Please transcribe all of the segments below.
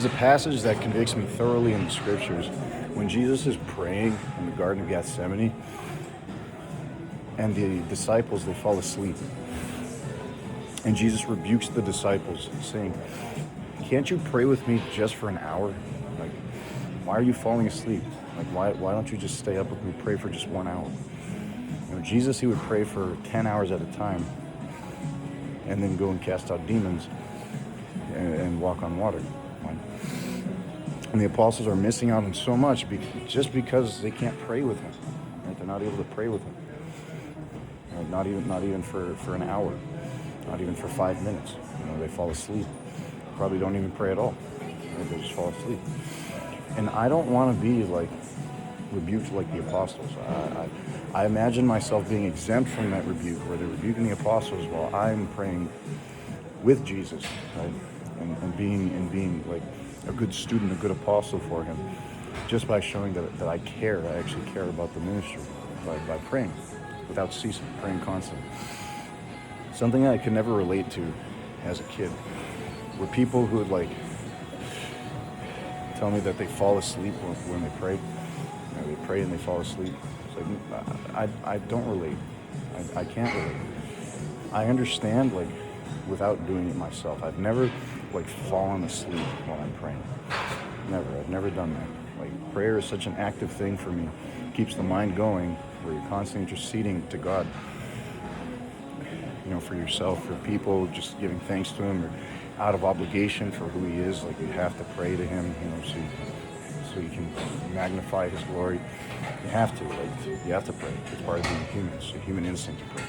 There's a passage that convicts me thoroughly in the scriptures. When Jesus is praying in the Garden of Gethsemane, and the disciples, they fall asleep. And Jesus rebukes the disciples, saying, can't you pray with me just for an hour? Like, why are you falling asleep? Like, why don't you just stay up with me, pray for just 1 hour? You know, Jesus, he would pray for 10 hours at a time and then go and cast out demons and walk on water. And the apostles are missing out on so much just because they can't pray with him. Right? They're not able to pray with him. Not even for an hour, not even for 5 minutes. You know, they fall asleep. Probably don't even pray at all. Right? They just fall asleep. And I don't want to be like rebuked like the apostles. I imagine myself being exempt from that rebuke, where they're rebuking the apostles while I'm praying with Jesus, right? And being like a good student, a good apostle for him, just by showing that I care. I actually care about the ministry by praying without ceasing, praying constantly. Something I could never relate to as a kid were people who would like tell me that they fall asleep when they pray. You know, they pray and they fall asleep. It's like, I don't relate. I can't relate. I understand, like, without doing it myself. I've never like fallen asleep while I'm praying. Never. I've never done that. Like, prayer is such an active thing for me. It keeps the mind going, where you're constantly interceding to God. You know, for yourself, for people, just giving thanks to him, or out of obligation for who he is. Like, you have to pray to him, you know, so you can magnify his glory. You have to, like, you have to pray. It's part of being human. It's a human instinct to pray.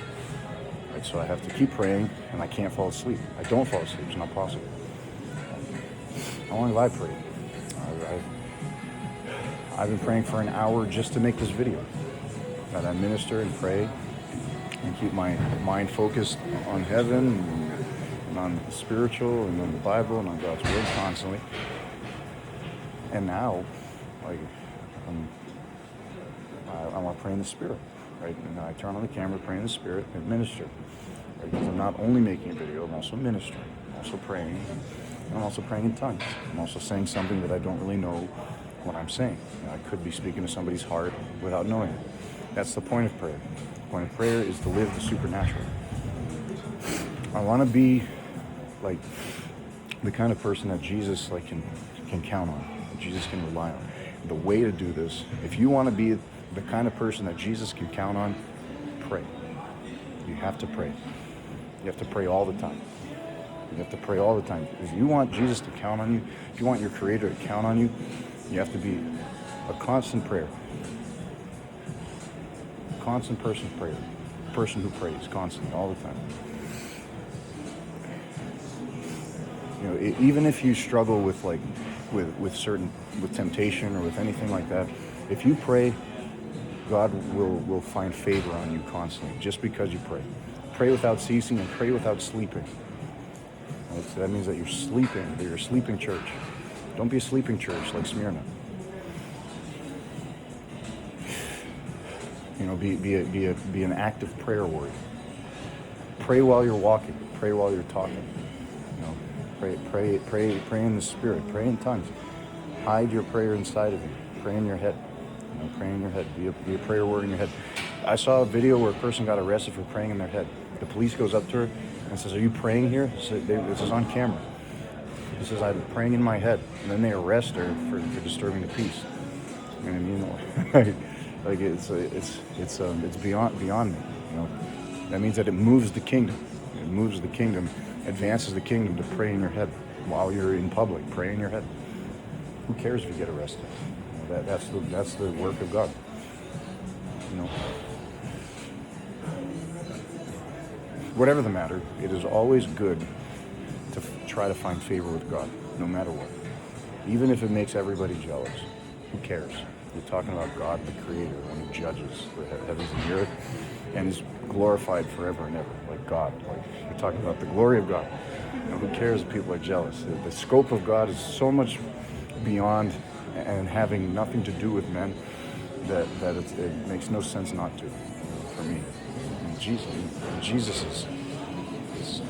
Right, so I have to keep praying, and I can't fall asleep. I don't fall asleep. It's not possible. How long have I prayed? I've been praying for an hour just to make this video. That I minister and pray and keep my mind focused on heaven and on the spiritual and on the Bible and on God's word constantly. And now, like, I want to pray in the Spirit, right? And I turn on the camera, pray in the Spirit, and minister. Right? Because I'm not only making a video, I'm also ministering. I'm also praying. And I'm also praying in tongues. I'm also saying something that I don't really know what I'm saying. You know, I could be speaking to somebody's heart without knowing it. That's the point of prayer. The point of prayer is to live the supernatural. I want to be like the kind of person that Jesus like can count on, that Jesus can rely on. The way to do this, if you want to be the kind of person that Jesus can count on, pray. You have to pray. You have to pray all the time. You have to pray all the time. If you want Jesus to count on you, if you want your Creator to count on you, you have to be a constant prayer. Constant person who prays constantly, all the time. You know, even if you struggle with like with temptation or with anything like that, if you pray, God will find favor on you constantly, just because you pray. Pray without ceasing and pray without sleeping. Right? So that means that you're sleeping, that you're a sleeping church. Don't be a sleeping church like Smyrna. You know, be an active prayer warrior. Pray while you're walking. Pray while you're talking. You know, pray in the Spirit. Pray in tongues. Hide your prayer inside of you. Pray in your head. You know, pray in your head. Be a prayer warrior in your head. I saw a video where a person got arrested for praying in their head. The police goes up to her and says, "Are you praying here?" So this is on camera. He says, "I'm praying in my head." And then they arrest her for disturbing the peace. And you know, like it's beyond me. You know, that means that it moves the kingdom. It moves the kingdom, advances the kingdom to pray in your head while you're in public. Pray in your head. Who cares if you get arrested? You know, that's the work of God. You know, whatever the matter, it is always good to try to find favor with God, no matter what. Even if it makes everybody jealous. Who cares? We're talking about God, the Creator, one who judges the heavens and the earth, and is glorified forever and ever, like God. Like, we're talking about the glory of God. You know, who cares if people are jealous? The scope of God is so much beyond and having nothing to do with men that it makes no sense not to, for me. And Jesus is